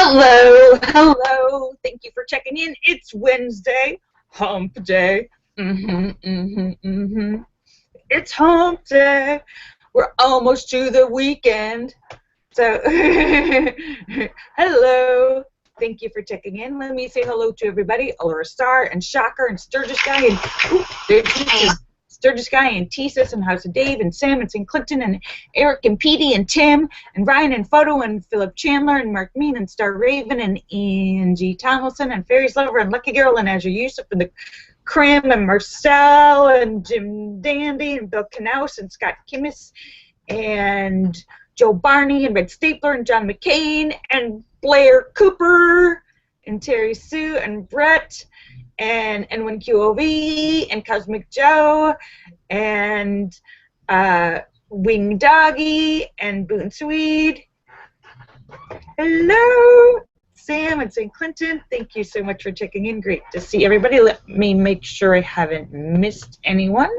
Hello, hello. Thank you for checking in. It's Wednesday, hump day. It's hump day. We're almost to the weekend. So, hello. Thank you for checking in. Let me say hello to everybody. Laura Star and Shocker and Sturgis Guy and Sturgis Guy and Tesis and House of Dave and Sam and St. Clinton and Eric and Petey and Tim and Ryan and Photo and Philip Chandler and Mark Mean and Star Raven and Angie Tomlinson and Fairies Lover and Lucky Girl and Azure Yusuf and the Crim and Marcel and Jim Dandy and Bill Knaus and Scott Kimmis and Joe Barney and Red Stapler and John McCain and Blair Cooper and Terry Sue and Brett and N1QOV and Cosmic Joe and Wing Doggy and Boone Swede. Hello, Sam and St. Clinton. Thank you so much for checking in. Great to see everybody. Let me make sure I haven't missed anyone.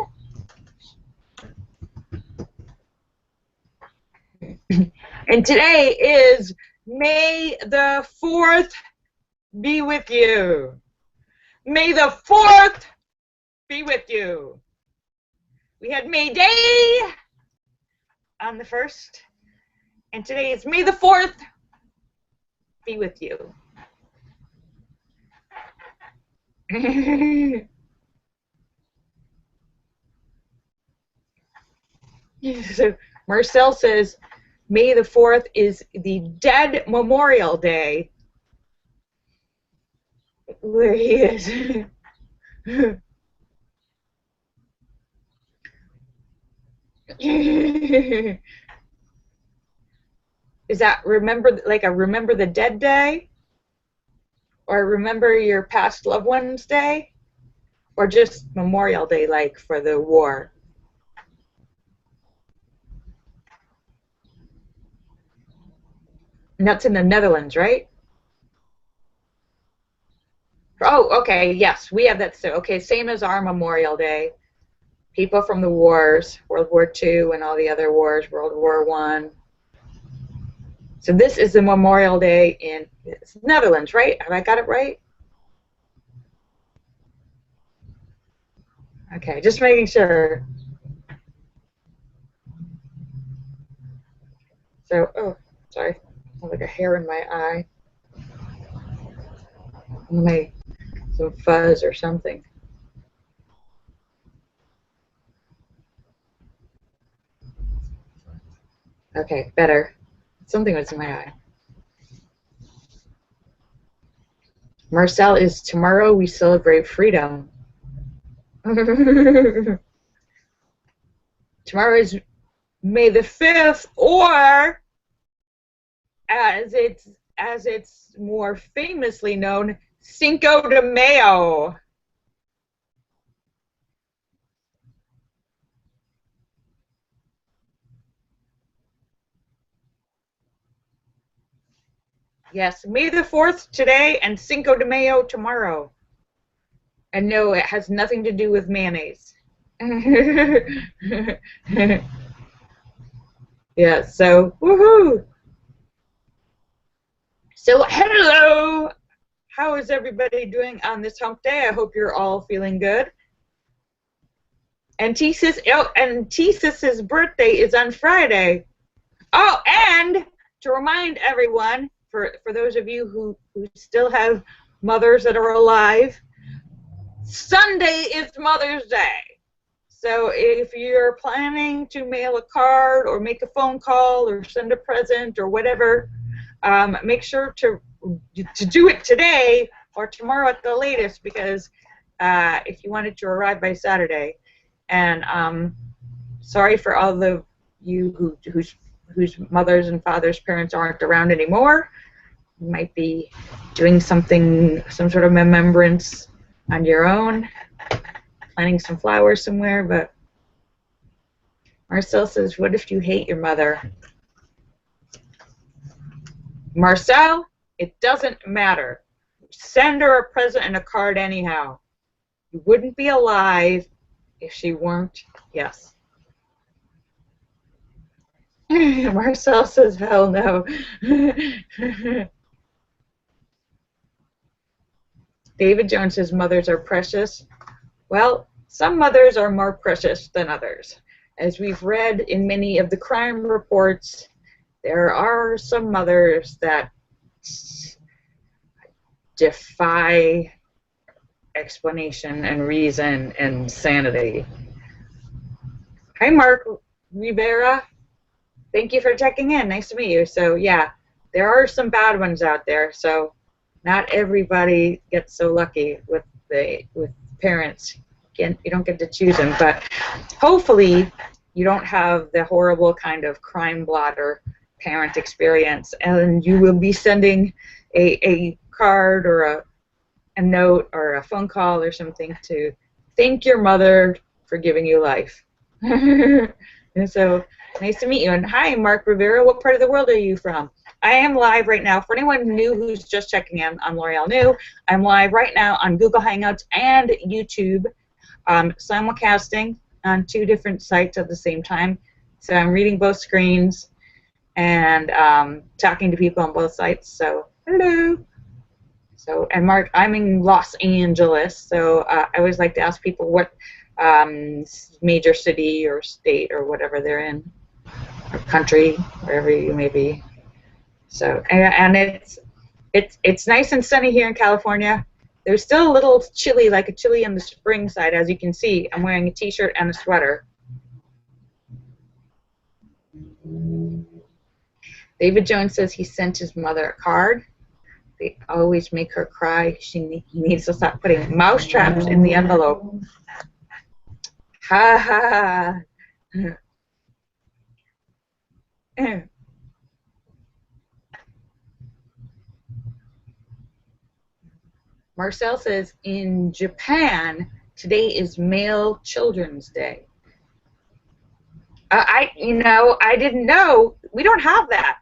And today is May the 4th be with you. May the 4th be with you. We had May Day on the 1st, and today is May the 4th be with you. So Marcel says, May the 4th is the Dead Memorial Day. Where he is. Is that like a Remember the Dead Day? Or Remember Your Past Loved Ones Day? Or just Memorial Day, like for the war? And that's in the Netherlands, right? Oh, okay, yes, we have that too. Okay, same as our Memorial Day. People from the wars, World War II and all the other wars, World War I. So this is the Memorial Day in Netherlands, right? Have I got it right? Okay, just making sure. So, oh, sorry. I have like a hair in my eye. Some fuzz or something. Okay, better. Something was in my eye. Marcel is tomorrow we celebrate freedom. Tomorrow is May the 5th, or as it's more famously known, Cinco de Mayo. Yes, May the 4th today and Cinco de Mayo tomorrow. And no, it has nothing to do with mayonnaise. Yeah, so, woohoo! So, hello! How is everybody doing on this hump day? I hope you're all feeling good. And Tesis's birthday is on Friday. Oh, and to remind everyone, for those of you who still have mothers that are alive, Sunday is Mother's Day. So if you're planning to mail a card or make a phone call or send a present or whatever, make sure to do it today or tomorrow at the latest, because if you want it to arrive by Saturday. And sorry for all of you whose mothers and fathers' parents aren't around anymore. You might be doing some sort of remembrance on your own, planting some flowers somewhere. But Marcel says, what if you hate your mother? Marcel, it doesn't matter. Send her a present and a card anyhow. You wouldn't be alive if she weren't. Yes. Marcel says, hell no. David Jones says mothers are precious. Well, some mothers are more precious than others. As we've read in many of the crime reports, there are some mothers that defy explanation and reason and sanity. Hi, Mark Rivera. Thank you for checking in. Nice to meet you. So, yeah, there are some bad ones out there. So, not everybody gets so lucky with parents. Again, you don't get to choose them, but hopefully you don't have the horrible kind of crime blotter parent experience, and you will be sending a card or a note or a phone call or something to thank your mother for giving you life. And so, nice to meet you. And hi, Mark Rivera. What part of the world are you from? I am live right now. For anyone new who's just checking in, I'm Lorielle New. I'm live right now on Google Hangouts and YouTube, simulcasting on 2 different sites at the same time. So I'm reading both screens and talking to people on both sites. So, hello. So, and Mark, I'm in Los Angeles, so I always like to ask people what major city or state or whatever they're in, or country, wherever you may be. So, and it's nice and sunny here in California. There's still a little chilly, like a chilly on the spring side, as you can see. I'm wearing a t-shirt and a sweater. David Jones says he sent his mother a card. They always make her cry. He needs to stop putting mouse traps in the envelope. Ha ha. Marcel says, in Japan, today is Male Children's Day. I didn't know. We don't have that.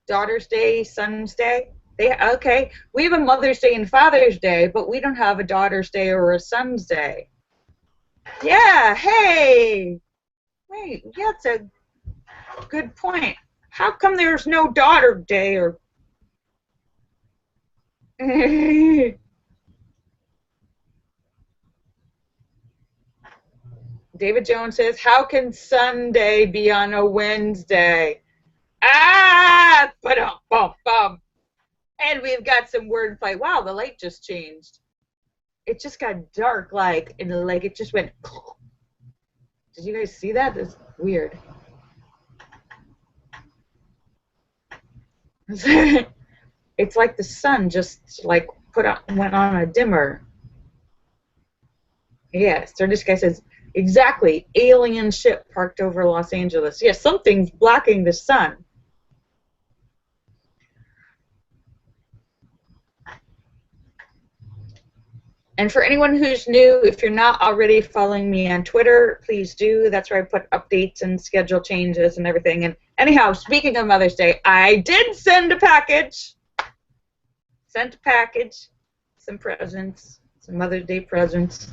Daughter's Day, Son's Day. Okay, we have a Mother's Day and Father's Day, but we don't have a Daughter's Day or a Son's Day. Yeah, hey. Wait, that's a good point. How come there's no Daughter Day or... David Jones says, how can Sunday be on a Wednesday? Ah! Ba-dum-bum-bum. And we've got some wordplay. Wow, the light just changed. It just got dark, and it just went. Did you guys see that? That's weird. It's like the sun just went on a dimmer. Yeah, so this guy says, exactly, alien ship parked over Los Angeles. Yeah, something's blocking the sun. And for anyone who's new, if you're not already following me on Twitter, please do. That's where I put updates and schedule changes and everything. And anyhow, speaking of Mother's Day, I did send a package. Sent a package, some presents, some Mother's Day presents.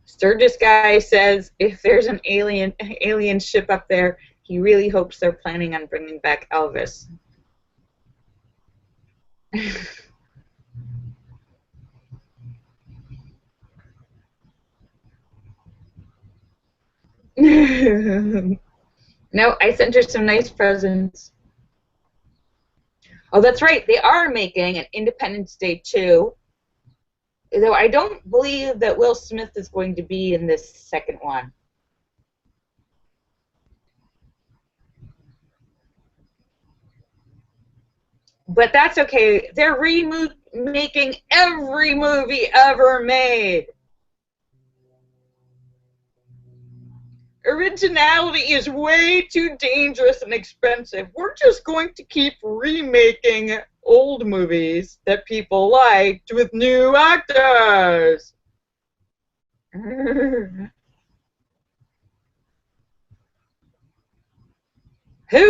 Sturgis guy says if there's an alien ship up there, he really hopes they're planning on bringing back Elvis. No, I sent her some nice presents. Oh, that's right. They are making an Independence Day 2. Though I don't believe that Will Smith is going to be in this second one. But that's okay. They're remaking every movie ever made. Originality is way too dangerous and expensive. We're just going to keep remaking old movies that people liked with new actors. Who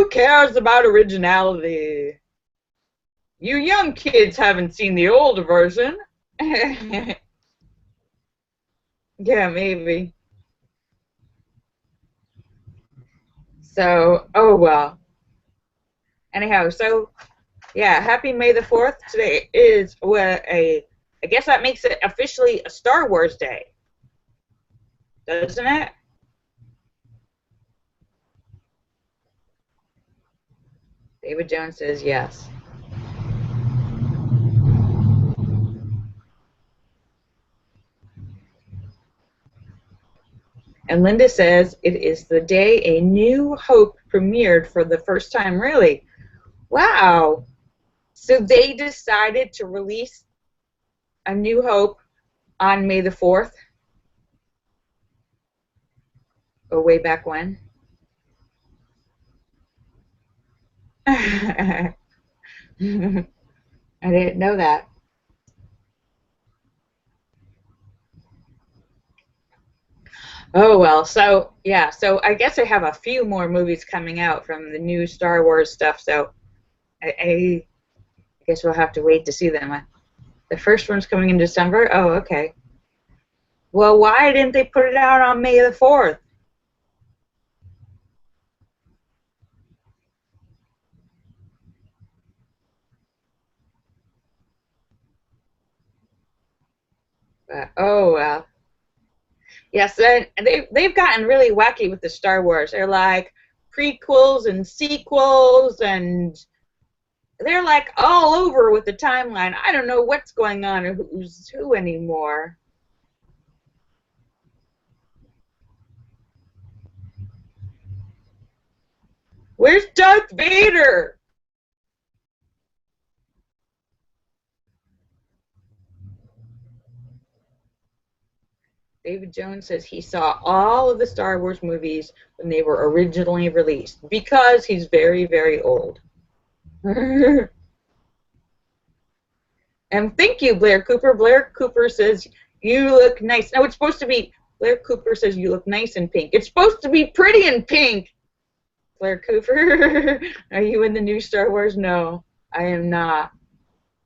cares about originality? You young kids haven't seen the old version. Yeah, maybe. So, oh well. Anyhow, so yeah, happy May the 4th. Today is I guess that makes it officially a Star Wars Day, doesn't it? David Jones says yes. And Linda says it is the day A New Hope premiered for the first time. Really? Wow. So they decided to release A New Hope on May the 4th? Or way back when? I didn't know that. Oh well, so yeah, so I guess I have a few more movies coming out from the new Star Wars stuff, so I guess we'll have to wait to see them. The first one's coming in December? Oh, okay. Well, why didn't they put it out on May the 4th? Oh well. Yes, they've gotten really wacky with the Star Wars. They're like prequels and sequels, and they're like all over with the timeline. I don't know what's going on or who's who anymore. Where's Darth Vader? David Jones says he saw all of the Star Wars movies when they were originally released because he's very, very old. And thank you, Blair Cooper. Blair Cooper says, you look nice. No, it's supposed to be, Blair Cooper says you look nice in pink. It's supposed to be pretty in pink. Blair Cooper, are you in the new Star Wars? No, I am not.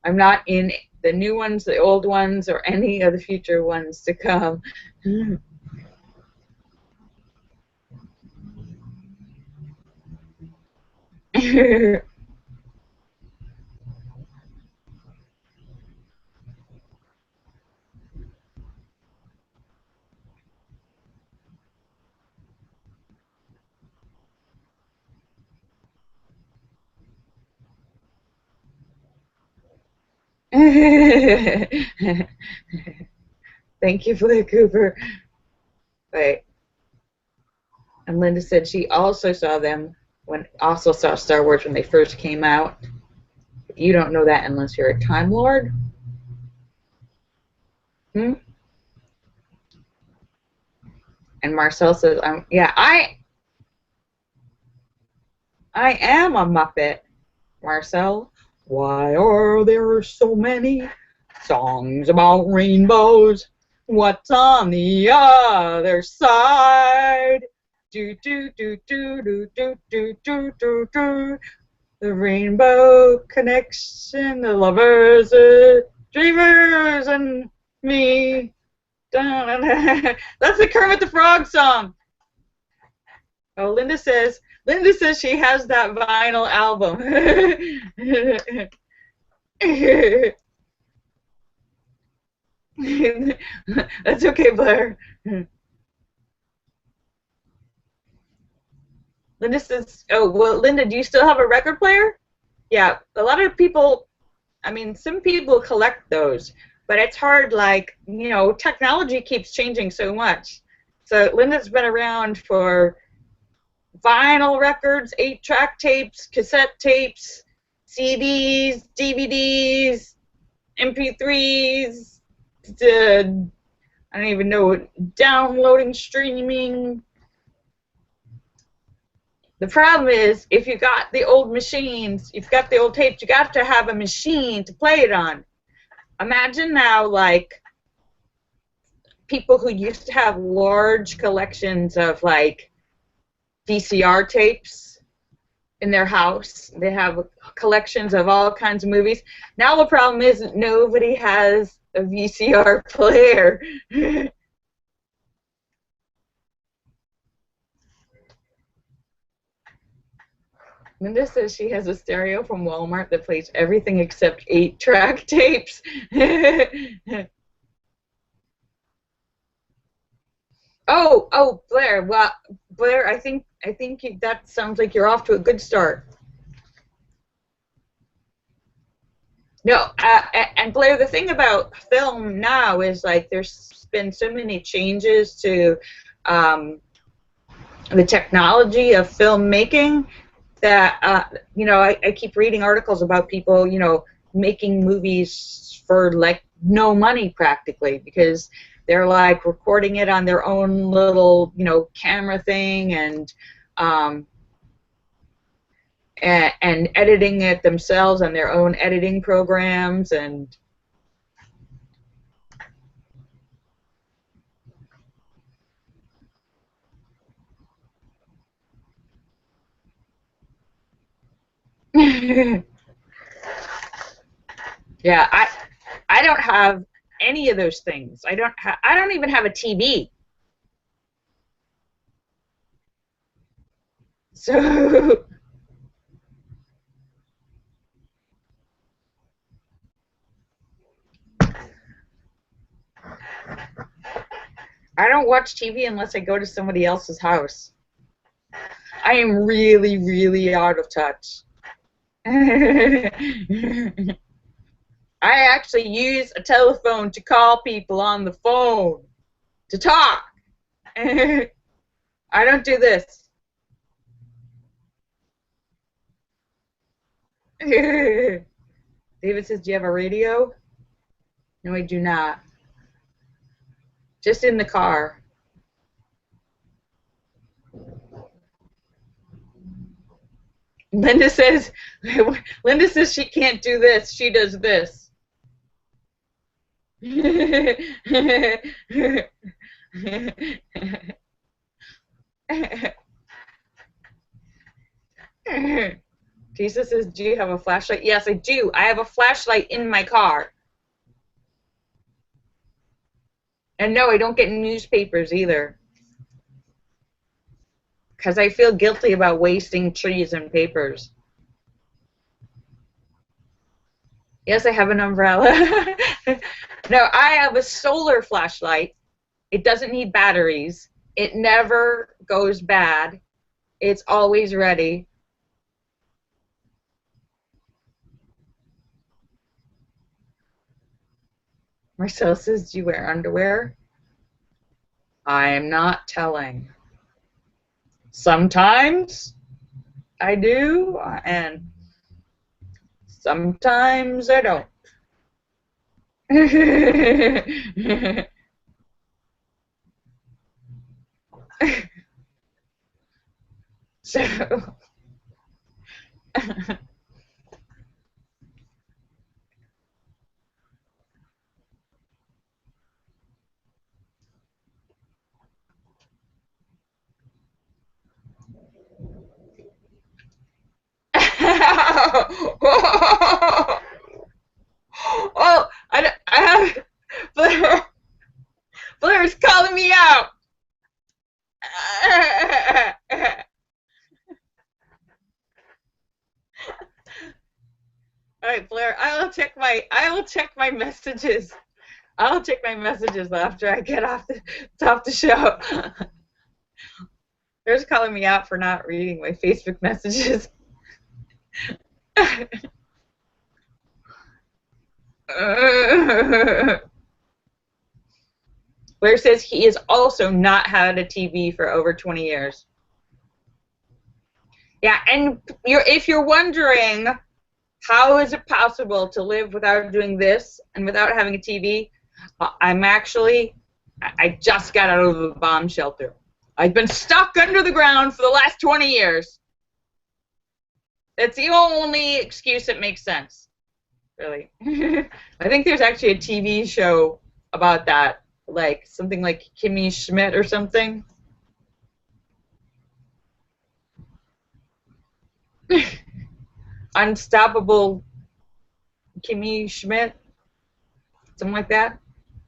I'm not in the new ones, the old ones, or any of the future ones to come. Thank you, Blair Cooper. Right. And Linda said she also saw them also saw Star Wars when they first came out. You don't know that unless you're a Time Lord. Hmm? And Marcel says, yeah, I am a Muppet. Marcel, why are there so many songs about rainbows? What's on the other side? Do do do do do do do do do do. The rainbow connection, the lovers, dreamers, and me. That's the Kermit the Frog song. Oh, Linda says she has that vinyl album. That's okay, Blair. Linda says, oh, well, Linda, do you still have a record player? Yeah, a lot of people, I mean, some people collect those, but it's hard, like, you know, technology keeps changing so much. So Linda's been around for vinyl records, 8-track tapes, cassette tapes, CDs, DVDs, MP3s, I don't even know, downloading, streaming. The problem is, if you got the old machines, if you got the old tapes, you got to have a machine to play it on. Imagine now, like, people who used to have large collections of, like, VCR tapes in their house. They have collections of all kinds of movies. Now the problem is that nobody has a VCR player. Linda says she has a stereo from Walmart that plays everything except 8-track tapes. Oh, Blair. Well, Blair, I think that sounds like you're off to a good start. No, and Blair, the thing about film now is like there's been so many changes to um, the technology of filmmaking that I keep reading articles about people making movies for like no money practically because they're like recording it on their own little camera thing um, and editing it themselves on their own editing programs and yeah, I don't have any of those things. I don't even have a TV. So I don't watch TV unless I go to somebody else's house. I am really, really out of touch. I actually use a telephone to call people on the phone to talk. I don't do this. David says, do you have a radio? No, I do not. Just in the car. Linda says she can't do this. She does this. Jesus says, do you have a flashlight? Yes, I do. I have a flashlight in my car. And no, I don't get newspapers either. Because I feel guilty about wasting trees and papers. Yes, I have an umbrella. No, I have a solar flashlight. It doesn't need batteries. It never goes bad. It's always ready. Marcel says, do you wear underwear? I am not telling. Sometimes I do, and sometimes I don't. So oh, I have Blair. Blair's calling me out. All right, Blair. I will check my messages. I'll check my messages after I get off the show. Blair's calling me out for not reading my Facebook messages. Blair says he has also not had a TV for over 20 years. Yeah, and if you're wondering how is it possible to live without doing this and without having a TV, I just got out of a bomb shelter. I've been stuck under the ground for the last 20 years. It's the only excuse that makes sense, really. I think there's actually a TV show about that, like something like Kimmy Schmidt or something. Unstoppable Kimmy Schmidt, something like that.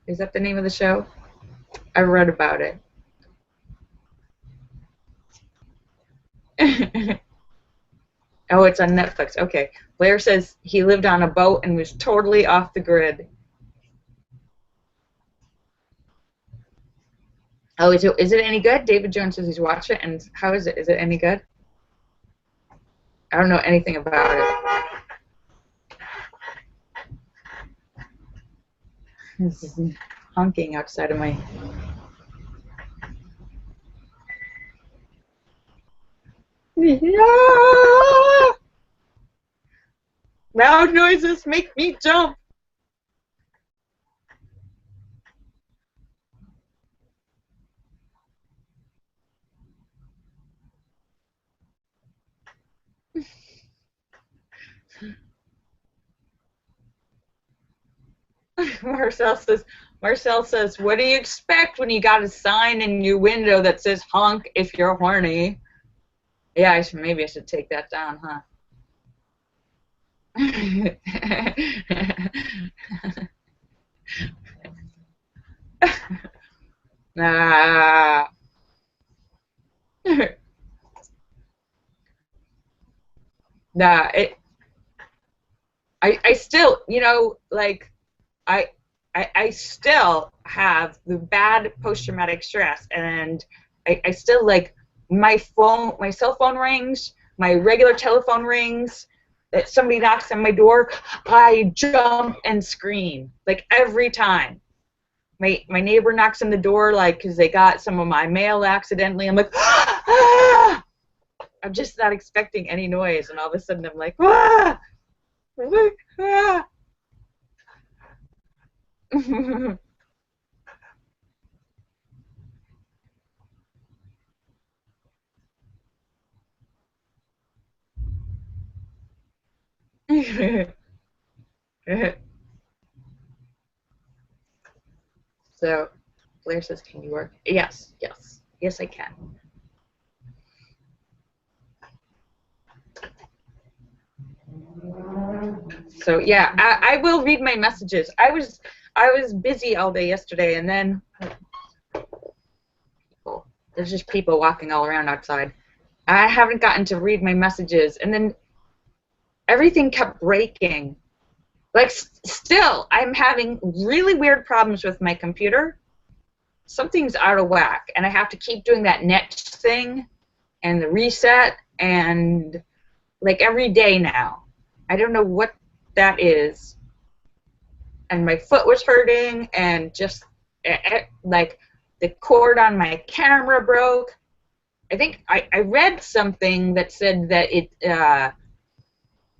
Is that the name of the show? I read about it. Oh, it's on Netflix. Okay. Blair says he lived on a boat and was totally off the grid. Oh, is it any good? David Jones says he's watched it, and how is it? Is it any good? I don't know anything about it. This is honking outside of my... Yeah! Loud noises make me jump. Marcel says, what do you expect when you got a sign in your window that says honk if you're horny? Yeah, maybe I should take that down, huh? Nah. Nah, I still, you know, like, I still have the bad post-traumatic stress, and I still, like, my cell phone rings, my regular telephone rings, that somebody knocks on my door, I jump and scream, like, every time. My neighbor knocks on the door, like, because they got some of my mail accidentally. I'm like, ah! I'm just not expecting any noise, and all of a sudden I'm like, ah! I'm like, ah! So, Blair says, can you work? Yes, yes. Yes, I can. So, yeah, I will read my messages. I was busy all day yesterday, and then there's just people walking all around outside. I haven't gotten to read my messages, and then everything kept breaking. Like, still, I'm having really weird problems with my computer. Something's out of whack, and I have to keep doing that next thing and the reset, and like every day now. I don't know what that is. And my foot was hurting, and just like the cord on my camera broke. I think I read something that said that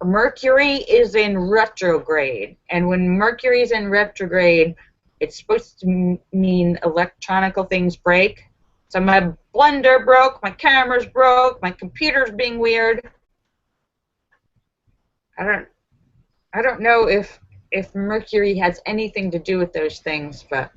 Mercury is in retrograde, and when Mercury is in retrograde, it's supposed to mean electronical things break. So my blender broke, my camera's broke, my computer's being weird. I don't know if Mercury has anything to do with those things, but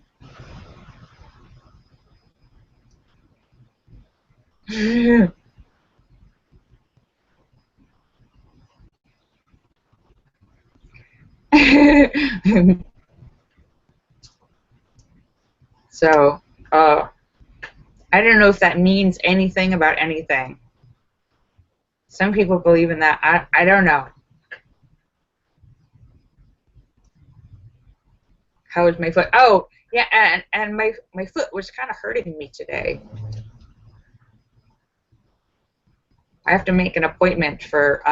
so I don't know if that means anything about anything. Some people believe in that. I don't know. How is my foot? Oh, yeah, and my foot was kind of hurting me today. I have to make an appointment for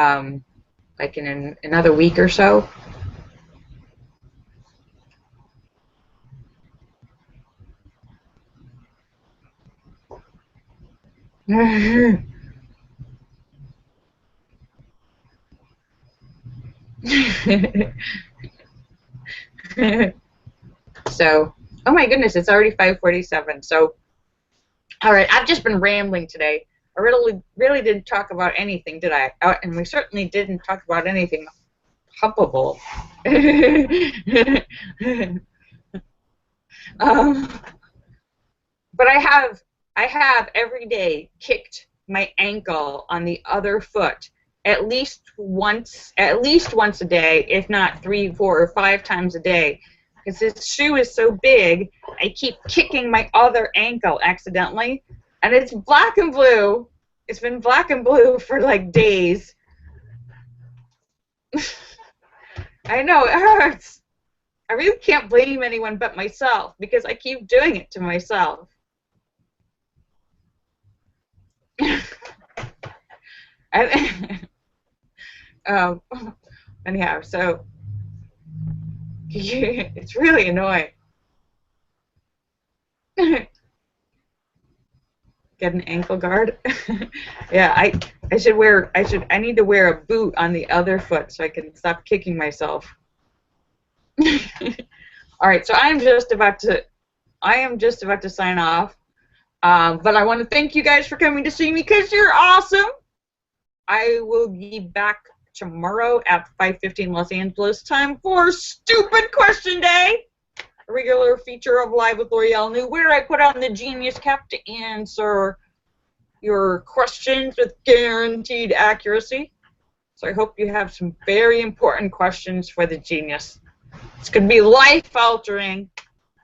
like in another week or so. So, oh my goodness, it's already 5:47. So, all right, I've just been rambling today. I really didn't talk about anything, did I? And we certainly didn't talk about anything humpable. But I have every day kicked my ankle on the other foot at least once a day, if not 3, 4, or 5 times a day. Because this shoe is so big, I keep kicking my other ankle accidentally, and it's black and blue. It's been black and blue for like days. I know, it hurts. I really can't blame anyone but myself because I keep doing it to myself. um, anyhow, so it's really annoying. Get an ankle guard. Yeah, I need to wear a boot on the other foot so I can stop kicking myself. All right, so I am just about to sign off. But I want to thank you guys for coming to see me because you're awesome. I will be back tomorrow at 5:15 Los Angeles time for Stupid Question Day, a regular feature of Live with Lorielle New, where I put on the genius cap to answer your questions with guaranteed accuracy. So I hope you have some very important questions for the genius. It's going to be life-altering.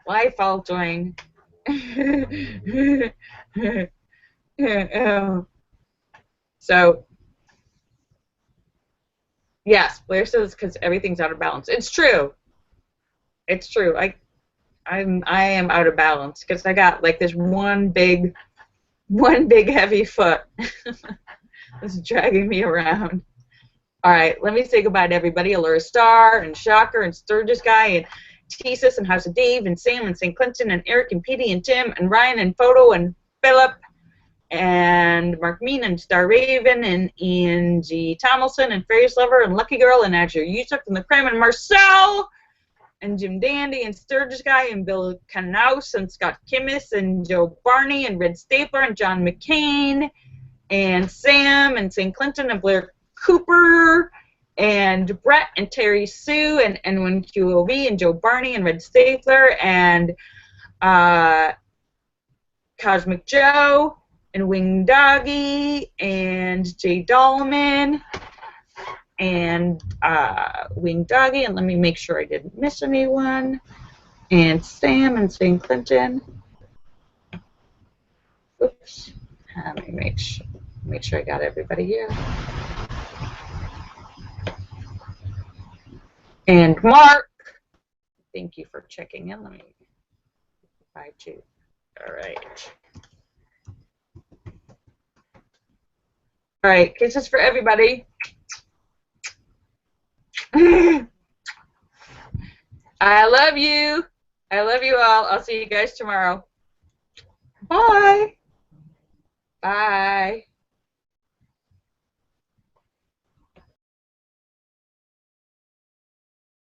Life-altering. So, yes, Blair says because everything's out of balance. It's true. It's true. I am out of balance because I got like this one big heavy foot that's dragging me around. All right, let me say goodbye to everybody. Allura Star and Shocker and Sturgis Guy and Tesis and House of Dave and Sam and St. Clinton and Eric and Petey and Tim and Ryan and Photo and Philip and Mark Mean and Star Raven and Angie Tomlinson and Fairies Lover and Lucky Girl and Azure Yusuf and the Creme and Marcel and Jim Dandy and Sturgis Guy and Bill Knaus and Scott Kimmis and Joe Barney and Red Stapler and John McCain and Sam and St. Clinton and Blair Cooper and Brett and Terry Sue and N1QOV and Joe Barney and Red Stapler and Cosmic Joe and Wing Doggy and Jay Dahlman and Wing Doggy, and let me make sure I didn't miss anyone, and Sam and St. Clinton. Oops. Let me make sure I got everybody here. And Mark, thank you for checking in. Let me 5-2. All right. All right, kisses for everybody. I love you. I love you all. I'll see you guys tomorrow. Bye. Bye.